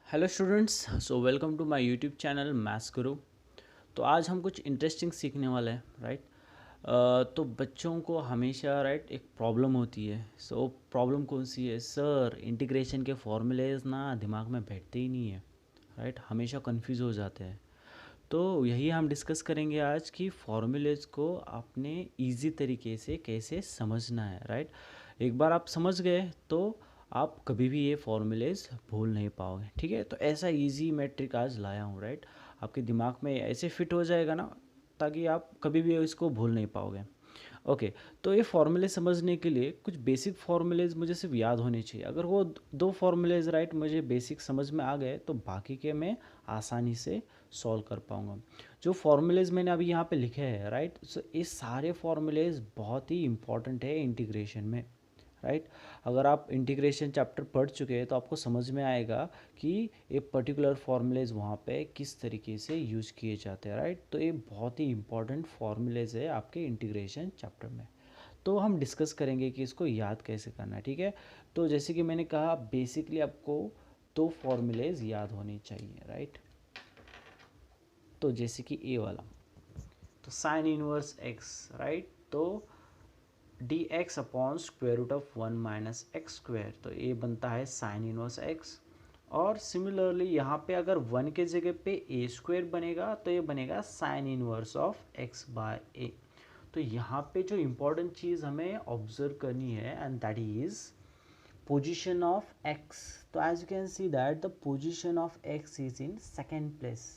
Hello students, so welcome to my YouTube channel Maths Guru. तो आज हम कुछ इंटरेस्टिंग सीखने वाले हैं, राइट। तो बच्चों को हमेशा राइट एक प्रॉब्लम होती है। सो प्रॉब्लम कौन सी है? सर, इंटीग्रेशन के फॉर्मूलेज ना दिमाग में बैठते ही नहीं है, राइट। हमेशा कंफ्यूज हो जाते हैं। तो यही हम डिस्कस करेंगे आज कि फॉर्मूलेज को आपने इजी तरीके से कैसे समझना है, राइट। एक बार आप समझ गए तो आप कभी भी ये फॉर्मूलेज भूल नहीं पाओगे, ठीक है। तो ऐसा इजी मैं ट्रिक आज लाया हूँ, राइट। आपके दिमाग में ऐसे फिट हो जाएगा ना, ताकि आप कभी भी इसको भूल नहीं पाओगे। ओके। तो ये फॉर्मूले समझने के लिए कुछ बेसिक फॉर्मूलेज मुझे सिर्फ याद होने चाहिए। अगर वो दो फॉर्मूलेज राइट मुझे बेसिक समझ में आ गए तो बाकी के मैं आसानी से सॉल्व कर पाऊँगा। जो फॉर्मूलेज मैंने अभी यहाँ पे लिखे हैं, राइट, सो ये सारे फॉर्मूलेज बहुत ही इंपॉर्टेंट है इंटीग्रेशन में, राइट। अगर आप इंटीग्रेशन चैप्टर पढ़ चुके हैं तो आपको समझ में आएगा कि ये पर्टिकुलर फॉर्मूलेज वहाँ पे किस तरीके से यूज किए जाते हैं, राइट। तो ये बहुत ही इंपॉर्टेंट फॉर्मूलेज है आपके इंटीग्रेशन चैप्टर में। तो हम डिस्कस करेंगे कि इसको याद कैसे करना है, ठीक है। तो जैसे कि मैंने कहा, बेसिकली आपको दो फॉर्मूलेज याद होने चाहिए, राइट। तो जैसे कि ए वाला, तो साइन इनवर्स एक्स, राइट। तो d x upon square root of 1 - x², तो ये बनता है साइन इनवर्स एक्स। और सिमिलरली यहाँ पे अगर 1 के जगह पे a² बनेगा तो ये बनेगा साइन इनवर्स ऑफ x/a। तो यहाँ पे जो इम्पोर्टेंट चीज़ हमें ऑब्जर्व करनी है, and that is position of x। तो as you can see that the position of x is in second place.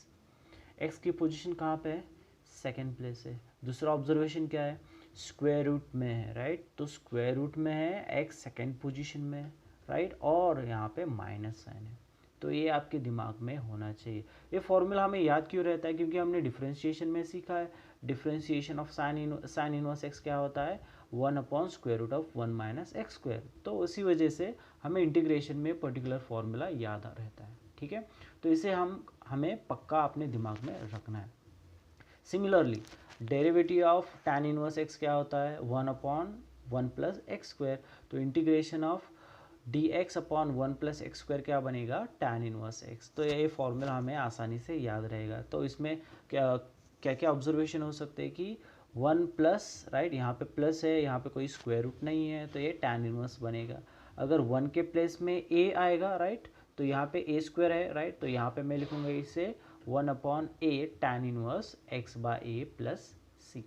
x की पोजीशन कहाँ पे है? सेकेंड प्लेस है। दूसरा ऑब्जर्वेशन क्या है? स्क्वायर रूट में है, राइट। तो स्क्वायर रूट में है, x सेकेंड पोजीशन में है, राइट। और यहाँ पे माइनस साइन है। तो ये आपके दिमाग में होना चाहिए। ये फॉर्मूला हमें याद क्यों रहता है? क्योंकि हमने डिफरेंशिएशन में सीखा है। Differentiation of sine inverse x क्या होता है? 1/√1 - x²। तो उसी वजह से हमें इंटीग्रेशन में पर्टिकुलर फॉर्मूला याद रहता है, ठीक है। तो इसे हमें पक्का अपने दिमाग में रखना है। Similarly derivative of tan inverse x क्या होता है? 1/1 + x²। तो integration of dx upon 1 + x² क्या बनेगा? tan inverse x. तो ये फॉर्मूला हमें आसानी से याद रहेगा। तो इसमें क्या क्या क्या ऑब्जर्वेशन हो सकते हैं कि 1 प्लस, राइट, यहाँ पे प्लस है, यहाँ पे कोई स्क्वायर रूट नहीं है, तो ये tan इनवर्स बनेगा। अगर 1 के प्लेस में a आएगा, राइट, तो यहाँ पे a² है, राइट, तो यहाँ पे मैं लिखूँगा इसे 1/a tan inverse x/a plus c,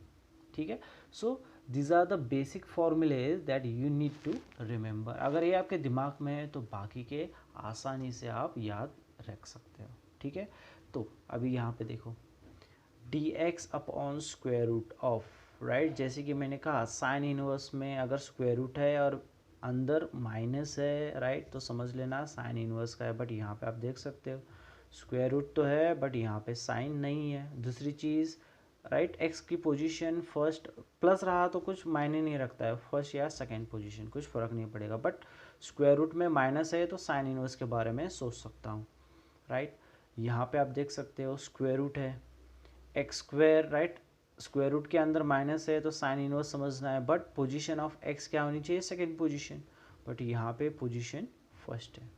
ठीक है। So these are the basic formulae that you need to remember. अगर ये आपके दिमाग में है तो बाकी के आसानी से आप याद रख सकते हो, ठीक है। तो अभी यहाँ पे देखो, dx upon square root of, right, जैसे कि मैंने कहा साइन इनवर्स में अगर स्क्वायर रूट है और अंदर माइनस है, राइट, तो समझ लेना साइन इनवर्स का है। बट यहाँ पे आप देख सकते हो स्क्वायर रूट तो है बट यहाँ पे साइन नहीं है। दूसरी चीज़, राइट, एक्स की पोजीशन फर्स्ट प्लस रहा तो कुछ मायने नहीं रखता है, फर्स्ट या सेकेंड पोजीशन कुछ फ़र्क नहीं पड़ेगा। बट स्क्वायर रूट में माइनस है तो साइन इनवर्स के बारे में सोच सकता हूँ, राइट। यहाँ पे आप देख सकते हो स्क्वायर रूट है x², राइट, स्क्वायर रूट के अंदर माइनस है तो साइन इनवर्स समझना है। बट पोजीशन ऑफ x क्या होनी चाहिए? Second position. बट यहाँ पे पोजीशन फर्स्ट है,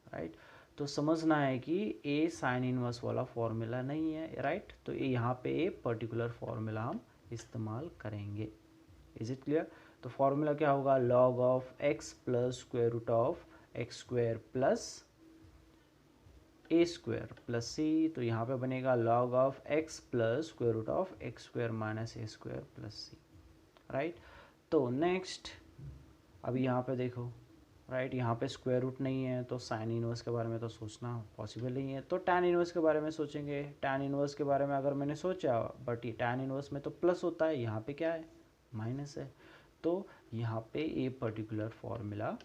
राइट। तो समझना है कि ए साइन इनवर्स वाला फॉर्मूला नहीं है, राइट। तो ये यहाँ पे ए पर्टिकुलर फॉर्मूला हम इस्तेमाल करेंगे। Is it clear? तो फॉर्मूला क्या होगा? Log of x plus square root of x² plus a² plus C. तो यहाँ पे बनेगा log of x plus square root of x² minus a² plus C, right. तो नेक्स्ट अभी यहाँ पे देखो, राइट, यहाँ पे स्क्वायर रूट नहीं है तो साइन इनवर्स के बारे में तो सोचना पॉसिबल नहीं है। तो टैन इनवर्स के बारे में सोचेंगे। टैन इनवर्स के बारे में अगर मैंने सोचा, बट ये टैन इनवर्स में तो प्लस होता है, यहाँ पे क्या है? माइनस है। तो यहाँ पे ये पर्टिकुलर फॉर्मूला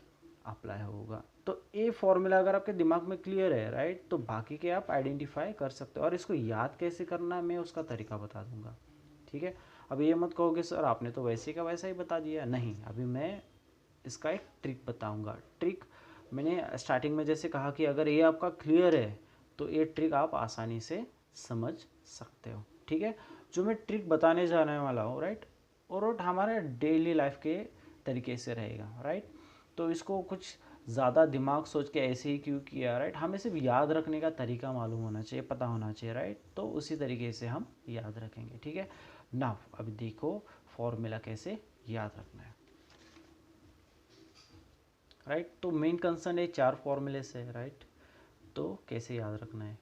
अप्लाई होगा। तो ये फॉर्मूला अगर आपके दिमाग में क्लियर है, राइट, तो बाकी के आप आइडेंटिफाई कर सकते हो। और इसको याद कैसे करना है मैं उसका तरीका बता दूंगा, ठीक है। अब ये मत कहोगे सर आपने तो वैसे का वैसा ही बता दिया। नहीं, अभी मैं इसका एक ट्रिक बताऊंगा। ट्रिक मैंने स्टार्टिंग में जैसे कहा कि अगर ये आपका क्लियर है तो ये ट्रिक आप आसानी से समझ सकते हो, ठीक है। जो मैं ट्रिक बताने जाने वाला हूँ, राइट, और हमारे डेली लाइफ के तरीके से रहेगा, राइट। तो इसको कुछ ज़्यादा दिमाग सोच के ऐसे ही क्यों किया, राइट। हमें सिर्फ याद रखने का तरीका मालूम होना चाहिए, पता होना चाहिए, राइट। तो उसी तरीके से हम याद रखेंगे, ठीक है ना। अभी देखो फॉर्मूला कैसे याद रखना है, राइट। तो मेन कंसर्न है 4 फॉर्मूले से, राइट। तो कैसे याद रखना है,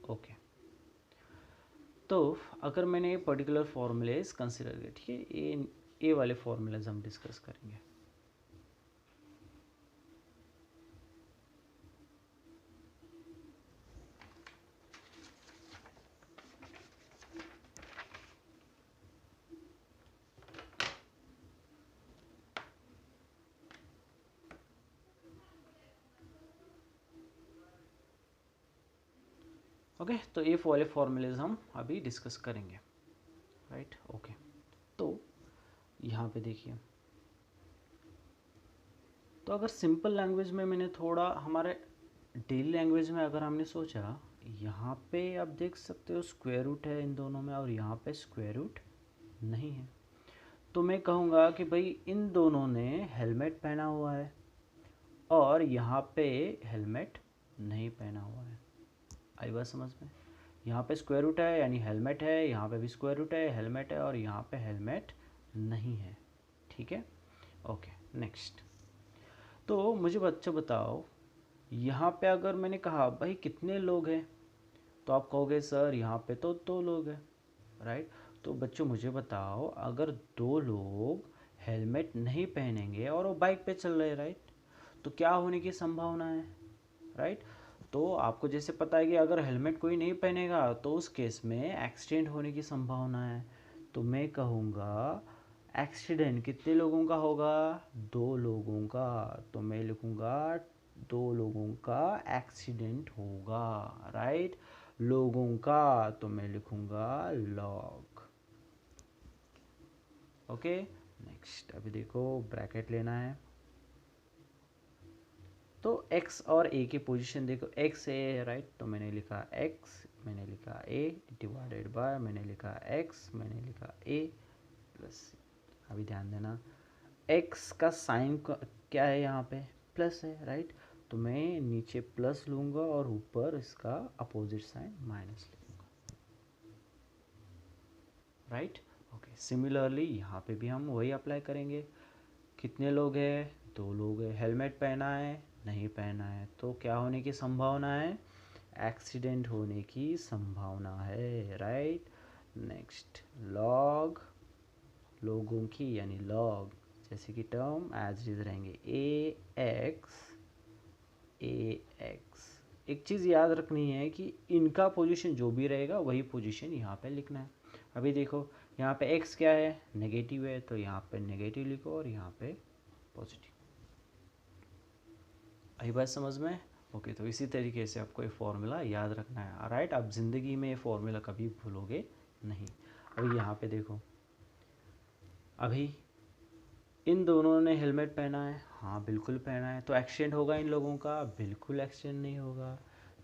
ओके। तो अगर मैंने ये पर्टिकुलर फॉर्मूलेज कंसिडर किए, ठीक है, ए वाले फॉर्मूलेज हम डिस्कस करेंगे। ओके, तो ए वाले फॉर्मूलेज हम अभी डिस्कस करेंगे, राइट, ओके। तो यहाँ पे देखिए, तो अगर सिंपल लैंग्वेज में मैंने थोड़ा हमारे डेली लैंग्वेज में अगर हमने सोचा, यहाँ पे आप देख सकते हो स्क्वायर रूट है इन दोनों में और यहाँ पे स्क्वायर रूट नहीं है। तो मैं कहूँगा कि भाई इन दोनों ने हेलमेट पहना हुआ है और यहाँ पे हेलमेट नहीं पहना हुआ है। आई बात समझ में? यहाँ पे स्क्वायर रूट है यानी हेलमेट है, यहाँ पे भी स्क्वायर रूट है, हेलमेट है, और यहाँ पे हेलमेट नहीं है, ठीक है, ओके। नेक्स्ट, तो मुझे बच्चों बताओ, यहाँ पे अगर मैंने कहा भाई कितने लोग हैं, तो आप कहोगे सर यहाँ पे तो 2 लोग हैं, राइट। तो बच्चों मुझे बताओ, अगर 2 लोग हेलमेट नहीं पहनेंगे और वो बाइक पे चल रहे हैं, राइट, तो क्या होने की संभावना है, राइट। तो आपको जैसे पता है कि अगर हेलमेट कोई नहीं पहनेगा तो उस केस में एक्सीडेंट होने की संभावना है। तो मैं कहूँगा एक्सीडेंट कितने लोगों का होगा, 2 लोगों का। तो मैं लिखूँगा 2 लोगों का एक्सीडेंट होगा, राइट। लोगों का, तो मैं लिखूँगा लॉग, ओके। नेक्स्ट, अभी देखो ब्रैकेट लेना है, तो x और a की पोजीशन देखो, x a है, राइट। तो मैंने लिखा x, मैंने लिखा a डिवाइडेड बाय, मैंने लिखा x, मैंने लिखा a प्लस c। अभी ध्यान देना, x का साइन क्या है यहाँ पे, प्लस है, राइट। तो मैं नीचे प्लस लूँगा और ऊपर इसका अपोजिट साइन माइनस लिखूँगा, राइट, ओके। सिमिलरली यहाँ पे भी हम वही अप्लाई करेंगे। कितने लोग हैं, 2 लोग हैं, हेलमेट पहना है नहीं पहना है, तो क्या होने की संभावना है, एक्सीडेंट होने की संभावना है, राइट। नेक्स्ट, लॉग, लोगों की यानी लॉग, जैसे कि टर्म एज इज रहेंगे ए एक्स, एक चीज़ याद रखनी है कि इनका पोजीशन जो भी रहेगा वही पोजीशन यहाँ पे लिखना है। अभी देखो यहाँ पे x क्या है, नेगेटिव है, तो यहाँ पे नेगेटिव लिखो और यहाँ पे पॉजिटिव। आई बात समझ में? ओके, तो इसी तरीके से आपको ये फॉर्मूला याद रखना है, राइट। आप ज़िंदगी में ये फॉर्मूला कभी भूलोगे नहीं। अभी यहाँ पे देखो, अभी इन दोनों ने हेलमेट पहना है, हाँ बिल्कुल पहना है, तो एक्सीडेंट होगा इन लोगों का, बिल्कुल एक्सीडेंट नहीं होगा।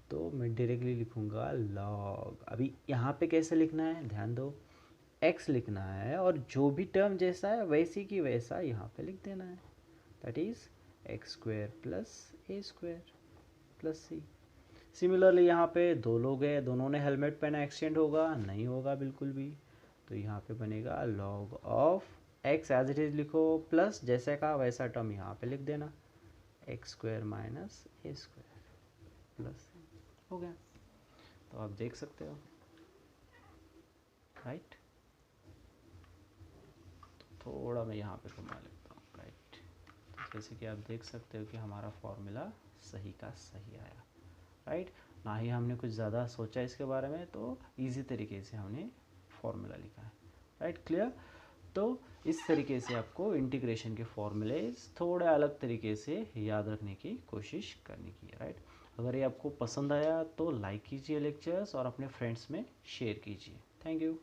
तो मैं डायरेक्टली लिखूँगा लॉग। अभी यहाँ पे कैसे लिखना है, ध्यान दो, x लिखना है और जो भी टर्म जैसा है वैसी की वैसा यहाँ पे लिख देना है, that is x square plus a square plus c. Similarly यहाँ पे 2 लोग हैं, दोनों ने हेलमेट पहना, एक्सीडेंट होगा नहीं होगा बिल्कुल भी। तो यहाँ पे बनेगा log of x as it is लिखो, प्लस जैसे का वैसा टर्म यहाँ पे लिख देना, x square minus a square plus हो गया। तो आप देख सकते हो, राइट। थोड़ा मैं यहाँ पे घुमा लेता हूँ, राइट। तो जैसे कि आप देख सकते हो कि हमारा फॉर्मूला सही का सही आया, राइट। ना ही हमने कुछ ज़्यादा सोचा इसके बारे में, तो इजी तरीके से हमने फॉर्मूला लिखा है, राइट, क्लियर। तो इस तरीके से आपको इंटीग्रेशन के फॉर्मूलेज थोड़े अलग तरीके से याद रखने की कोशिश करनी की है, राइट। अगर ये आपको पसंद आया तो लाइक कीजिए लेक्चर्स और अपने फ्रेंड्स में शेयर कीजिए। Thank you.